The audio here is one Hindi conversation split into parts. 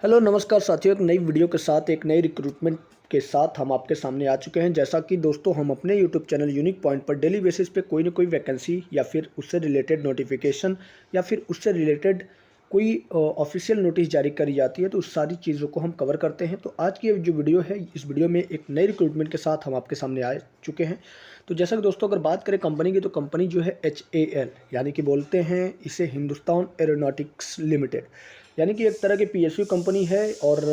हेलो नमस्कार साथियों, एक नई वीडियो के साथ एक नई रिक्रूटमेंट के साथ हम आपके सामने आ चुके हैं। जैसा कि दोस्तों हम अपने यूट्यूब चैनल यूनिक पॉइंट पर डेली बेसिस पे कोई ना कोई वैकेंसी या फिर उससे रिलेटेड नोटिफिकेशन या फिर उससे रिलेटेड कोई ऑफिशियल नोटिस जारी करी जाती है, तो उस सारी चीज़ों को हम कवर करते हैं। तो आज की ये जो वीडियो है, इस वीडियो में एक नई रिक्रूटमेंट के साथ हम आपके सामने आ चुके हैं। तो जैसा कि दोस्तों अगर बात करें कंपनी की, तो कंपनी जो है HAL यानी कि बोलते हैं इसे हिंदुस्तान एरोनॉटिक्स लिमिटेड, यानी कि एक तरह की PSU कंपनी है। और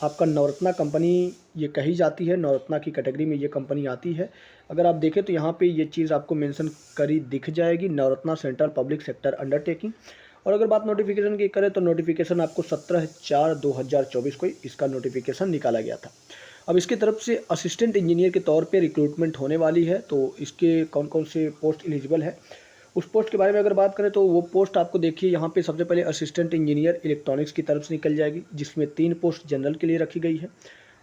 आपका नवरत्ना कंपनी ये कही जाती है, नवरत्ना की कैटेगरी में ये कंपनी आती है। अगर आप देखें तो यहाँ पे ये चीज़ आपको मेंशन करी दिख जाएगी, Navratna central public sector undertaking. और अगर बात नोटिफिकेशन की करें तो नोटिफिकेशन आपको 17/4/2024 को इसका नोटिफिकेशन निकाला गया था। अब इसकी तरफ से असिस्टेंट इंजीनियर के तौर पे रिक्रूटमेंट होने वाली है। तो इसके कौन कौन से पोस्ट एलिजिबल है, उस पोस्ट के बारे में अगर बात करें तो वो पोस्ट आपको देखिए यहाँ पे सबसे पहले असिस्टेंट इंजीनियर इलेक्ट्रॉनिक्स की तरफ से निकल जाएगी, जिसमें 3 पोस्ट जनरल के लिए रखी गई है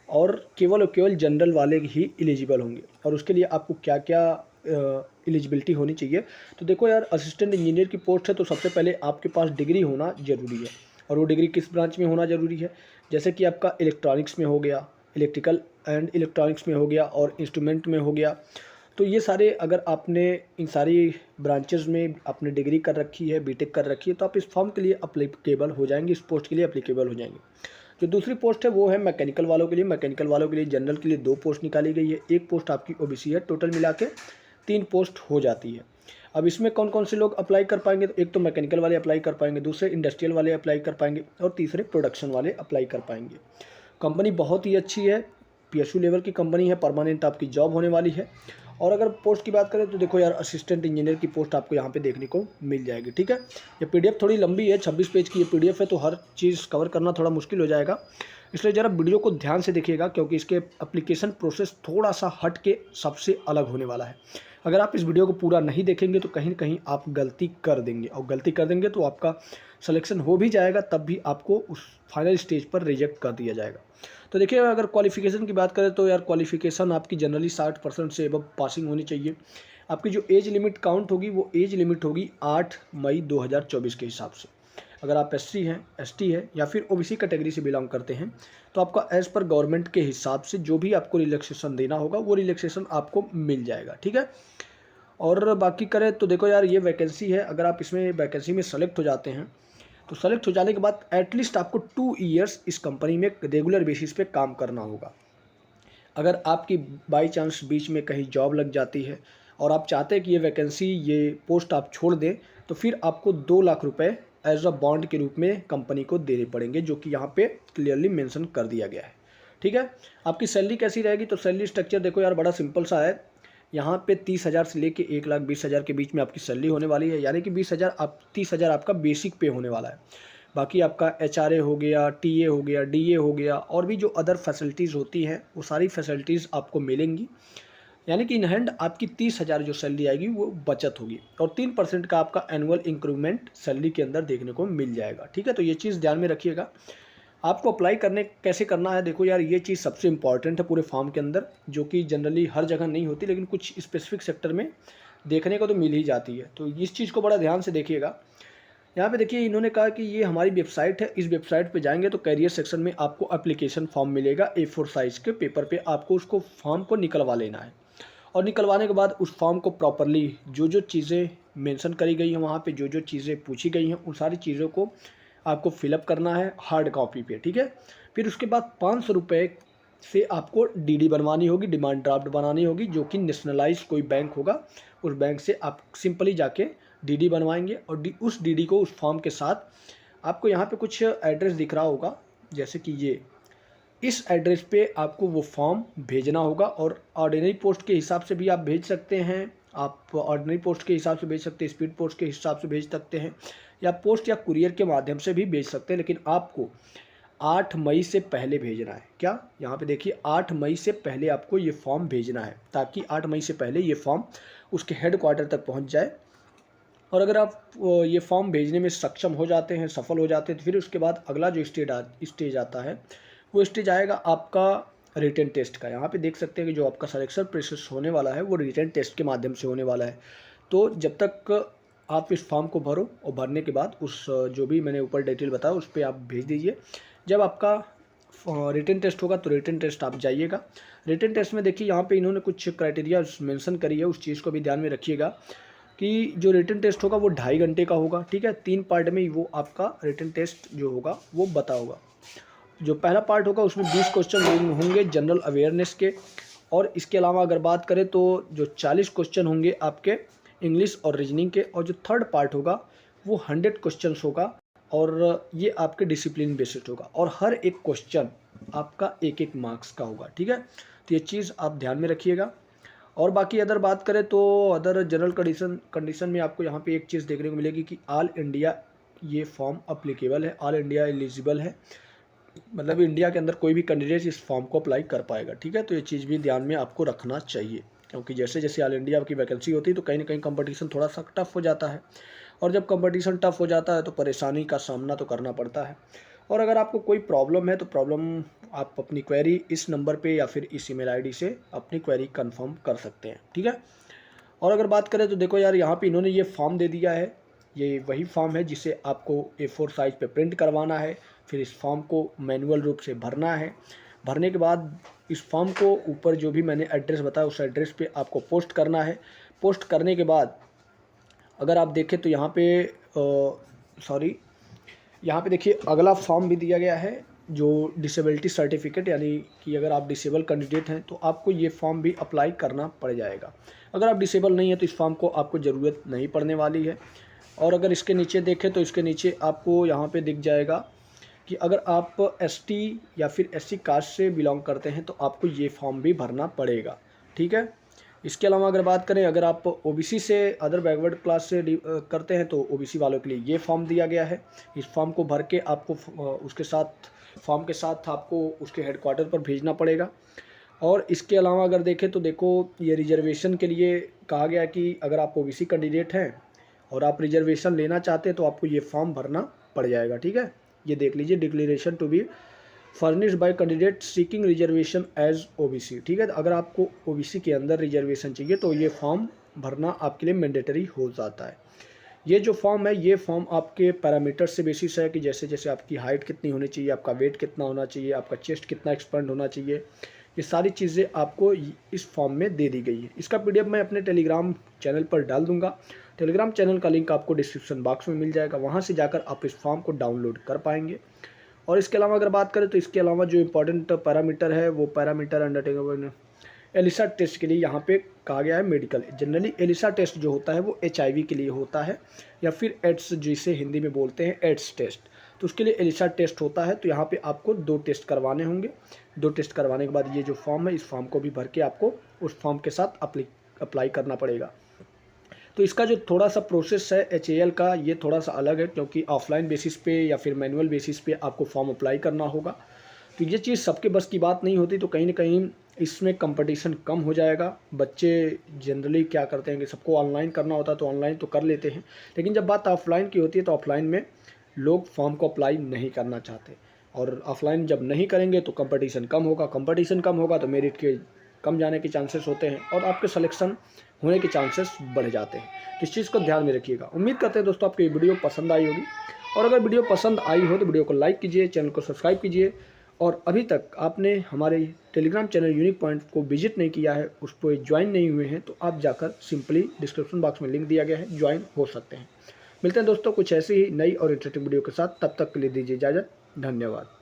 और केवल जनरल वाले ही एलिजिबल होंगे। और उसके लिए आपको क्या क्या एलिजिबिलिटी होनी चाहिए, तो देखो यार, असिस्टेंट इंजीनियर की पोस्ट है तो सबसे पहले आपके पास डिग्री होना ज़रूरी है। और वो डिग्री किस ब्रांच में होना ज़रूरी है, जैसे कि आपका इलेक्ट्रॉनिक्स में हो गया, इलेक्ट्रिकल एंड इलेक्ट्रॉनिक्स में हो गया और इंस्ट्रूमेंट में हो गया। तो ये सारे अगर आपने इन सारी ब्रांचेस में आपने डिग्री कर रखी है, बीटेक कर रखी है, तो आप इस फॉर्म के लिए अप्लीकेबल हो जाएंगे, इस पोस्ट के लिए अप्लीकेबल हो जाएंगे। जो दूसरी पोस्ट है वो है मैकेनिकल वालों के लिए। मैकेनिकल वालों के लिए जनरल के लिए 2 पोस्ट निकाली गई है, 1 पोस्ट आपकी OBC है। टोटल मिला के 3 पोस्ट हो जाती है। अब इसमें कौन कौन से लोग अप्लाई कर पाएंगे, तो एक तो मैकेनिकल वाले अप्लाई कर पाएंगे, दूसरे इंडस्ट्रियल वाले अप्लाई कर पाएंगे और तीसरे प्रोडक्शन वाले अप्लाई कर पाएंगे। कंपनी बहुत ही अच्छी है, PSU लेवल की कंपनी है, परमानेंट आपकी जॉब होने वाली है। और अगर पोस्ट की बात करें तो देखो यार, असिस्टेंट इंजीनियर की पोस्ट आपको यहाँ पे देखने को मिल जाएगी। ठीक है, ये PDF थोड़ी लंबी है, 26 पेज की ये PDF है, तो हर चीज़ कवर करना थोड़ा मुश्किल हो जाएगा। इसलिए ज़रा वीडियो को ध्यान से देखिएगा, क्योंकि इसके एप्लीकेशन प्रोसेस थोड़ा सा हट के सबसे अलग होने वाला है। अगर आप इस वीडियो को पूरा नहीं देखेंगे तो कहीं न कहीं आप गलती कर देंगे, और गलती कर देंगे तो आपका सिलेक्शन हो भी जाएगा, तब भी आपको उस फाइनल स्टेज पर रिजेक्ट कर दिया जाएगा। तो देखिए, अगर क्वालिफ़िकेशन की बात करें तो यार, क्वालिफ़िकेशन आपकी जनरली 60% से एबव पासिंग होनी चाहिए। आपकी जो एज लिमिट काउंट होगी वो एज लिमिट होगी 8 मई 2024 के हिसाब से। अगर आप SC हैं, ST हैं या फिर OBC कैटेगरी से बिलोंग करते हैं, तो आपका एज़ पर गवर्नमेंट के हिसाब से जो भी आपको रिलैक्सेशन देना होगा वो रिलैक्सेशन आपको मिल जाएगा। ठीक है, और बाकी करें तो देखो यार, ये वैकेंसी है। अगर आप इसमें वैकेंसी में सेलेक्ट हो जाते हैं, तो सेलेक्ट हो जाने के बाद एटलीस्ट आपको 2 ईयर्स इस कंपनी में रेगुलर बेसिस पे काम करना होगा। अगर आपकी बाई चांस बीच में कहीं जॉब लग जाती है और आप चाहते हैं कि ये वैकेंसी, ये पोस्ट आप छोड़ दें, तो फिर आपको 2 लाख रुपए एज अ बॉन्ड के रूप में कंपनी को देने पड़ेंगे, जो कि यहाँ पे क्लियरली मेंशन कर दिया गया है। ठीक है, आपकी सैलरी कैसी रहेगी, तो सैलरी स्ट्रक्चर देखो यार, बड़ा सिंपल सा है। यहाँ पे 30,000 से लेके 1,20,000 के बीच में आपकी सैलरी होने वाली है, यानी कि 30,000 आपका बेसिक पे होने वाला है। बाकी आपका HRA हो गया, TA हो गया, DA हो गया, और भी जो अदर फैसिलिटीज़ होती हैं वो सारी फैसिलिटीज़ आपको मिलेंगी। यानी कि इन हैंड आपकी 30,000 जो सैलरी आएगी वो बचत होगी, और 3% का आपका एनुअल इंक्रीमेंट सैलरी के अंदर देखने को मिल जाएगा। ठीक है, तो ये चीज़ ध्यान में रखिएगा। आपको अप्लाई करने कैसे करना है, देखो यार, ये चीज़ सबसे इंपॉर्टेंट है पूरे फॉर्म के अंदर, जो कि जनरली हर जगह नहीं होती, लेकिन कुछ स्पेसिफिक सेक्टर में देखने को तो मिल ही जाती है। तो इस चीज़ को बड़ा ध्यान से देखिएगा। यहाँ पे देखिए, इन्होंने कहा कि ये हमारी वेबसाइट है, इस वेबसाइट पे जाएंगे तो कैरियर सेक्शन में आपको एप्लीकेशन फॉर्म मिलेगा। A4 साइज़ के पेपर पे आपको उसको फॉर्म को निकलवा लेना है, और निकलवाने के बाद उस फॉर्म को प्रॉपरली जो जो चीज़ें मेंशन करी गई हैं वहाँ पे, जो जो चीज़ें पूछी गई हैं, उन सारी चीज़ों को आपको फिलअप करना है हार्ड कॉपी पे। ठीक है, फिर उसके बाद 500 रुपये से आपको DD बनवानी होगी, डिमांड ड्राफ्ट बनानी होगी, जो कि नेशनलाइज कोई बैंक होगा, उस बैंक से आप सिंपली जाके DD बनवाएंगे। और उस DD को उस फॉर्म के साथ आपको यहाँ पे कुछ एड्रेस दिख रहा होगा, जैसे कि ये, इस एड्रेस पे आपको वो फॉर्म भेजना होगा। और ऑर्डिनरी पोस्ट के हिसाब से भी आप भेज सकते हैं, आप ऑर्डिनरी पोस्ट के हिसाब से भेज सकते हैं, स्पीड पोस्ट के हिसाब से भेज सकते हैं, या पोस्ट या कुरियर के माध्यम से भी भेज सकते हैं। लेकिन आपको 8 मई से पहले भेजना है। क्या, यहाँ पे देखिए, 8 मई से पहले आपको ये फॉर्म भेजना है, ताकि 8 मई से पहले ये फॉर्म उसके हेड क्वार्टर तक पहुँच जाए। और अगर आप ये फॉर्म भेजने में सक्षम हो जाते हैं, सफल हो जाते हैं, तो फिर उसके बाद अगला जो स्टेज आता है, वो स्टेज आएगा आपका रिटन टेस्ट का। यहाँ पे देख सकते हैं कि जो आपका सिलेक्शन प्रोसेस होने वाला है वो रिटन टेस्ट के माध्यम से होने वाला है। तो जब तक आप इस फॉर्म को भरो और भरने के बाद उस जो भी मैंने ऊपर डिटेल बताया उस पर आप भेज दीजिए। जब आपका रिटन टेस्ट होगा तो रिटन टेस्ट आप जाइएगा। रिटन टेस्ट में देखिए यहाँ पे इन्होंने कुछ क्राइटेरिया मेंशन करी है, उस चीज़ को भी ध्यान में रखिएगा कि जो रिटन टेस्ट होगा वो 2.5 घंटे का होगा, ठीक है। 3 पार्ट में वो आपका रिटन टेस्ट जो होगा वो होगा। जो पहला पार्ट होगा उसमें 20 क्वेश्चन होंगे जनरल अवेयरनेस के, और इसके अलावा अगर बात करें तो जो 40 क्वेश्चन होंगे आपके इंग्लिश और रीजनिंग के, और जो थर्ड पार्ट होगा वो 100 क्वेश्चन होगा, और ये आपके डिसिप्लिन बेस्ड होगा, और हर एक क्वेश्चन आपका 1-1 मार्क्स का होगा, ठीक है। तो ये चीज़ आप ध्यान में रखिएगा। और बाकी अदर बात करें तो अदर जनरल कंडीशन में आपको यहाँ पे एक चीज़ देखने को मिलेगी कि ऑल इंडिया ये फॉर्म अप्लीकेबल है, ऑल इंडिया एलिजिबल है, मतलब इंडिया के अंदर कोई भी कैंडिडेट इस फॉर्म को अप्लाई कर पाएगा, ठीक है। तो ये चीज़ भी ध्यान में आपको रखना चाहिए, क्योंकि जैसे जैसे ऑल इंडिया की वैकेंसी होती है तो कहीं ना कहीं कंपटीशन थोड़ा सा टफ हो जाता है, और जब कंपटीशन टफ हो जाता है तो परेशानी का सामना तो करना पड़ता है। और अगर आपको कोई प्रॉब्लम है तो प्रॉब्लम आप अपनी क्वेरी इस नंबर पे या फिर इस ईमेल आईडी से अपनी क्वेरी कंफर्म कर सकते हैं, ठीक है। और अगर बात करें तो देखो यार, यहाँ पे इन्होंने ये फॉर्म दे दिया है, ये वही फॉर्म है जिसे आपको A4 साइज़ पे प्रिंट करवाना है, फिर इस फॉर्म को मैनुअल रूप से भरना है। भरने के बाद इस फॉर्म को ऊपर जो भी मैंने एड्रेस बताया उस एड्रेस पे आपको पोस्ट करना है। पोस्ट करने के बाद अगर आप देखें तो यहाँ पे यहाँ पे देखिए अगला फॉर्म भी दिया गया है, जो डिसेबिलिटी सर्टिफिकेट, यानी कि अगर आप डिसेबल कैंडिडेट हैं तो आपको ये फॉर्म भी अप्लाई करना पड़ जाएगा। अगर आप डिसेबल नहीं है तो इस फॉर्म को आपको ज़रूरत नहीं पड़ने वाली है। और अगर इसके नीचे देखें तो इसके नीचे आपको यहाँ पे दिख जाएगा कि अगर आप ST या फिर SC कास्ट से बिलोंग करते हैं तो आपको ये फॉर्म भी भरना पड़ेगा, ठीक है। इसके अलावा अगर बात करें, अगर आप OBC से अदर बैकवर्ड क्लास से करते हैं तो OBC वालों के लिए ये फॉर्म दिया गया है। इस फॉर्म को भर के आपको उसके साथ फॉर्म के साथ आपको उसके हेडक्वार्टर पर भेजना पड़ेगा। और इसके अलावा अगर देखें तो देखो, ये रिजर्वेशन के लिए कहा गया कि अगर आप OBC कैंडिडेट हैं और आप रिजर्वेशन लेना चाहते हैं तो आपको ये फॉर्म भरना पड़ जाएगा, ठीक है। ये देख लीजिए, declaration to be furnished by candidate seeking reservation as OBC, ठीक है। अगर आपको OBC के अंदर रिजर्वेशन चाहिए तो ये फॉर्म भरना आपके लिए मैंडेटरी हो जाता है। ये जो फॉर्म है, ये फॉर्म आपके पैरामीटर से बेसिस है कि जैसे जैसे आपकी हाइट कितनी होनी चाहिए, आपका वेट कितना होना चाहिए, आपका चेस्ट कितना एक्सपेंड होना चाहिए, ये सारी चीज़ें आपको इस फॉर्म में दे दी गई है। इसका PDF मैं अपने टेलीग्राम चैनल पर डाल दूंगा। टेलीग्राम चैनल का लिंक आपको डिस्क्रिप्शन बॉक्स में मिल जाएगा, वहाँ से जाकर आप इस फॉर्म को डाउनलोड कर पाएंगे। और इसके अलावा अगर बात करें तो इसके अलावा जो इम्पोर्टेंट पैरामीटर है वो पैरामीटर अंडरटेकिंग एलिसा टेस्ट के लिए यहाँ पे कहा गया है मेडिकल। जनरली एलिसा टेस्ट जो होता है वो HIV के लिए होता है, या फिर एड्स जिसे हिंदी में बोलते हैं एड्स टेस्ट, तो उसके लिए एलिसा टेस्ट होता है। तो यहाँ पे आपको 2 टेस्ट करवाने होंगे। 2 टेस्ट करवाने के बाद ये जो फॉर्म है, इस फॉर्म को भी भर के आपको उस फॉर्म के साथ अप्लाई करना पड़ेगा। तो इसका जो थोड़ा सा प्रोसेस है HAL का, ये थोड़ा सा अलग है, क्योंकि ऑफलाइन बेसिस पे या फिर मैनुअल बेसिस पे आपको फॉर्म अप्लाई करना होगा। तो ये चीज़ सबके बस की बात नहीं होती, तो कहीं ना कहीं इसमें कंपटीशन कम हो जाएगा। बच्चे जनरली क्या करते हैं कि सबको ऑनलाइन करना होता है तो ऑनलाइन तो कर लेते हैं, लेकिन जब बात ऑफलाइन की होती है तो ऑफलाइन में लोग फॉर्म को अप्लाई नहीं करना चाहते, और ऑफलाइन जब नहीं करेंगे तो कंपटीशन कम होगा, कंपटीशन कम होगा तो मेरिट के कम जाने के चांसेस होते हैं और आपके सिलेक्शन होने के चांसेस बढ़ जाते हैं। तो इस चीज़ को ध्यान में रखिएगा। उम्मीद करते हैं दोस्तों आपको ये वीडियो पसंद आई होगी, और अगर वीडियो पसंद आई हो तो वीडियो को लाइक कीजिए, चैनल को सब्सक्राइब कीजिए, और अभी तक आपने हमारे टेलीग्राम चैनल यूनिक पॉइंट को विजिट नहीं किया है, उस पर ज्वाइन नहीं हुए हैं, तो आप जाकर सिंपली डिस्क्रिप्शन बॉक्स में लिंक दिया गया है, ज्वाइन हो सकते हैं। मिलते हैं दोस्तों कुछ ऐसी ही नई और इंटरेस्टिंग वीडियो के साथ, तब तक के लिए दीजिए इजाज़त। धन्यवाद।